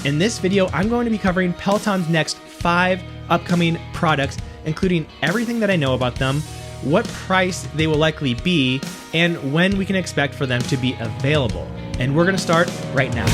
In this video, I'm going to be covering Peloton's next 5 upcoming products, including everything that I know about them, what price they will likely be, and when we can expect for them to be available. And we're gonna start right now.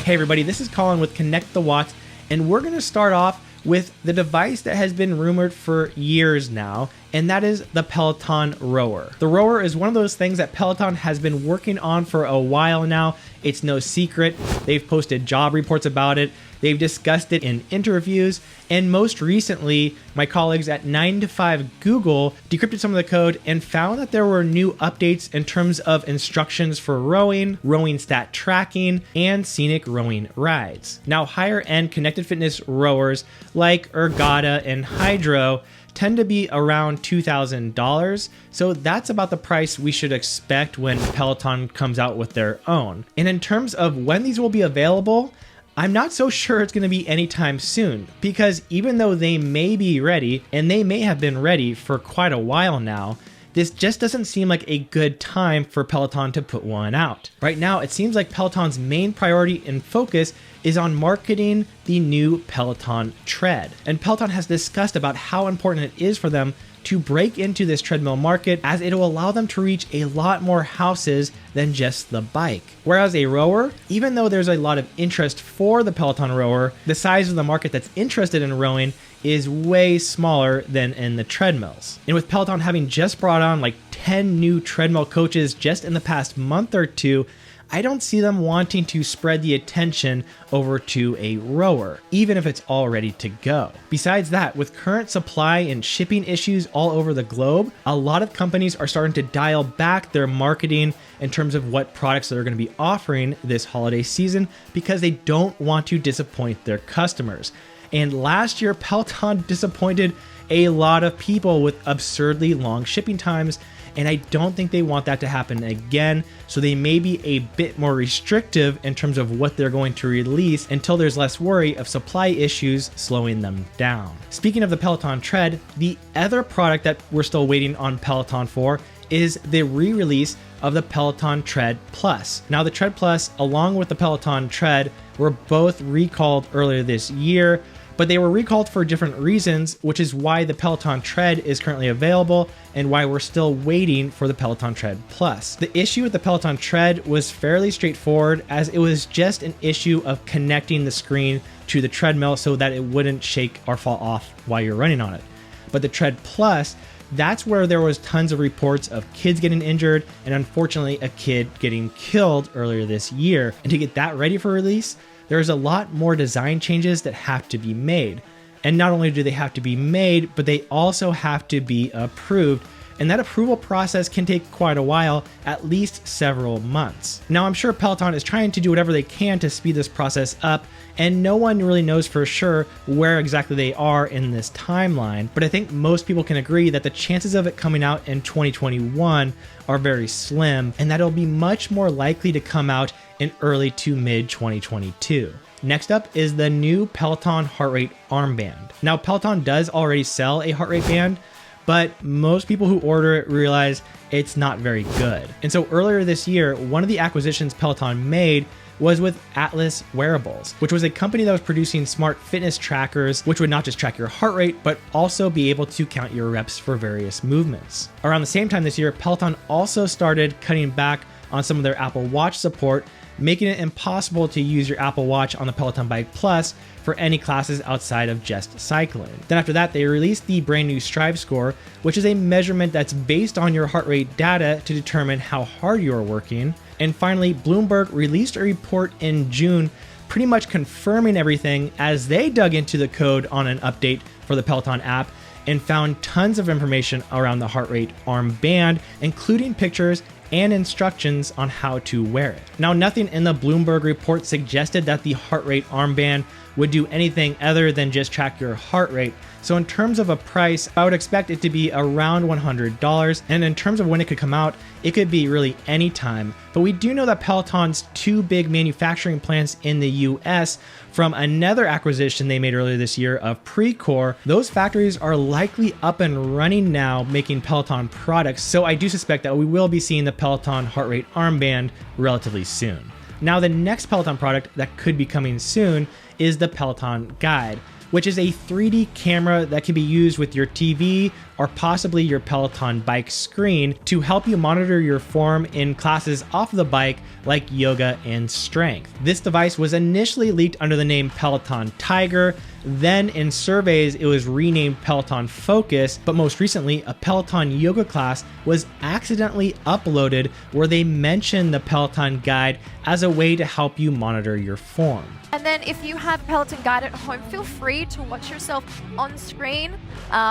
Hey everybody, this is Colin with Connect the Watts, and we're gonna start off with the device that has been rumored for years now, and that is the Peloton Rower. The Rower is one of those things that Peloton has been working on for a while now. It's no secret. They've posted job reports about it. They've discussed it in interviews, and most recently, my colleagues at 9 to 5 Google decrypted some of the code and found that there were new updates in terms of instructions for rowing, rowing stat tracking, and scenic rowing rides. Now, higher end connected fitness rowers like Ergata and Hydro tend to be around $2,000, so that's about the price we should expect when Peloton comes out with their own. And in terms of when these will be available, I'm not so sure it's going to be anytime soon, because even though they may be ready, and they may have been ready for quite a while now, this just doesn't seem like a good time for Peloton to put one out. Right now, it seems like Peloton's main priority and focus is on marketing the new Peloton Tread. And Peloton has discussed about how important it is for them to break into this treadmill market, as it will allow them to reach a lot more houses than just the bike. Whereas a rower, even though there's a lot of interest for the Peloton Rower, the size of the market that's interested in rowing is way smaller than in the treadmills. And with Peloton having just brought on like 10 new treadmill coaches just in the past month or two, I don't see them wanting to spread the attention over to a rower, even if it's all ready to go. Besides that, with current supply and shipping issues all over the globe, a lot of companies are starting to dial back their marketing in terms of what products they're going to be offering this holiday season, because they don't want to disappoint their customers. And last year, Peloton disappointed a lot of people with absurdly long shipping times, and I don't think they want that to happen again, so they may be a bit more restrictive in terms of what they're going to release until there's less worry of supply issues slowing them down. Speaking of the Peloton Tread, the other product that we're still waiting on Peloton for is the re-release of the Peloton Tread Plus. Now, the Tread Plus, along with the Peloton Tread, were both recalled earlier this year, but they were recalled for different reasons, which is why the Peloton Tread is currently available and why we're still waiting for the Peloton Tread Plus. The issue with the Peloton Tread was fairly straightforward, as it was just an issue of connecting the screen to the treadmill so that it wouldn't shake or fall off while you're running on it. But the Tread Plus, that's where there was tons of reports of kids getting injured and unfortunately a kid getting killed earlier this year. And to get that ready for release, there's a lot more design changes that have to be made. And not only do they have to be made, but they also have to be approved. And that approval process can take quite a while, at least several months. Now, I'm sure Peloton is trying to do whatever they can to speed this process up, and no one really knows for sure where exactly they are in this timeline, but I think most people can agree that the chances of it coming out in 2021 are very slim, and that it'll be much more likely to come out in early to mid 2022. Next up is the new Peloton Heart Rate Armband. Now, Peloton does already sell a heart rate band, but most people who order it realize it's not very good. And so earlier this year, one of the acquisitions Peloton made was with Atlas Wearables, which was a company that was producing smart fitness trackers, which would not just track your heart rate, but also be able to count your reps for various movements. Around the same time this year, Peloton also started cutting back on some of their Apple Watch support, making it impossible to use your Apple Watch on the Peloton Bike Plus for any classes outside of just cycling. Then after that, they released the brand new Strive score, which is a measurement that's based on your heart rate data to determine how hard you are working. And finally, Bloomberg released a report in June pretty much confirming everything, as they dug into the code on an update for the Peloton app and found tons of information around the heart rate armband, including pictures and instructions on how to wear it. Now, nothing in the Bloomberg report suggested that the heart rate armband would do anything other than just track your heart rate. So in terms of a price, I would expect it to be around $100. And in terms of when it could come out, it could be really any time. But we do know that Peloton's 2 big manufacturing plants in the US from another acquisition they made earlier this year of Precor, those factories are likely up and running now, making Peloton products. So I do suspect that we will be seeing the Peloton heart rate armband relatively soon. Now, the next Peloton product that could be coming soon is the Peloton Guide, which is a 3D camera that can be used with your TV or possibly your Peloton bike screen to help you monitor your form in classes off of the bike like yoga and strength. This device was initially leaked under the name Peloton Tiger. Then in surveys, it was renamed Peloton Focus, but most recently, a Peloton yoga class was accidentally uploaded where they mentioned the Peloton Guide as a way to help you monitor your form. And then if you have a Peloton Guide at home, feel free to watch yourself on screen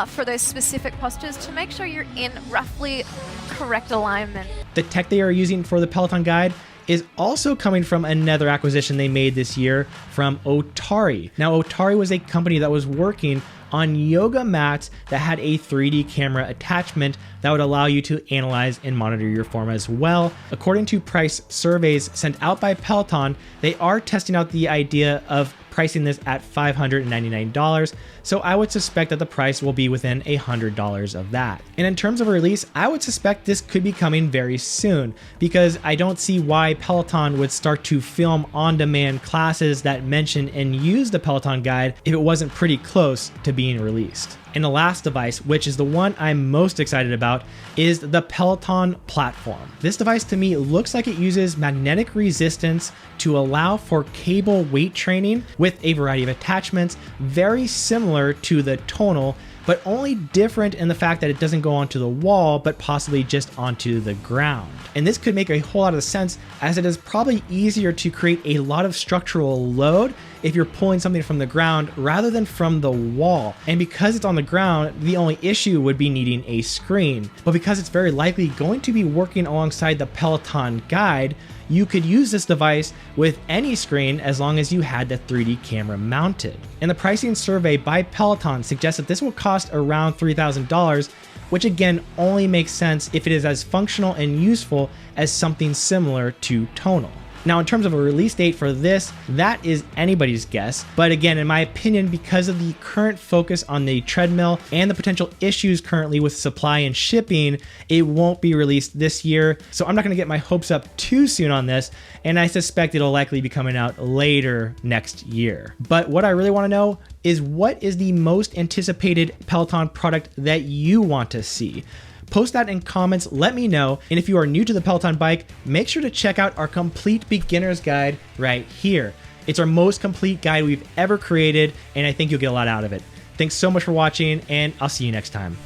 for those specific postures to make sure you're in roughly correct alignment. The tech they are using for the Peloton Guide is also coming from another acquisition they made this year from Otari. Now, Otari was a company that was working on yoga mats that had a 3D camera attachment that would allow you to analyze and monitor your form as well. According to price surveys sent out by Peloton, they are testing out the idea of pricing this at $599, so I would suspect that the price will be within $100 of that. And in terms of a release, I would suspect this could be coming very soon because I don't see why Peloton would start to film on-demand classes that mention and use the Peloton Guide if it wasn't pretty close to being released. And the last device, which is the one I'm most excited about, is the Peloton Platform. This device to me looks like it uses magnetic resistance to allow for cable weight training with a variety of attachments, very similar to the tonal, but only different in the fact that it doesn't go onto the wall, but possibly just onto the ground. And this could make a whole lot of sense as it is probably easier to create a lot of structural load if you're pulling something from the ground rather than from the wall. And because it's on the ground, the only issue would be needing a screen. But because it's very likely going to be working alongside the Peloton Guide, you could use this device with any screen as long as you had the 3D camera mounted. And the pricing survey by Peloton suggests that this will cost around $3,000, which again only makes sense if it is as functional and useful as something similar to tonal. Now, in terms of a release date for this, that is anybody's guess. But again, in my opinion, because of the current focus on the treadmill and the potential issues currently with supply and shipping, it won't be released this year. So I'm not gonna get my hopes up too soon on this, and I suspect it'll likely be coming out later next year. But what I really wanna know is what is the most anticipated Peloton product that you want to see? Post that in comments, let me know. And if you are new to the Peloton bike, make sure to check out our complete beginner's guide right here. It's our most complete guide we've ever created, and I think you'll get a lot out of it. Thanks so much for watching, and I'll see you next time.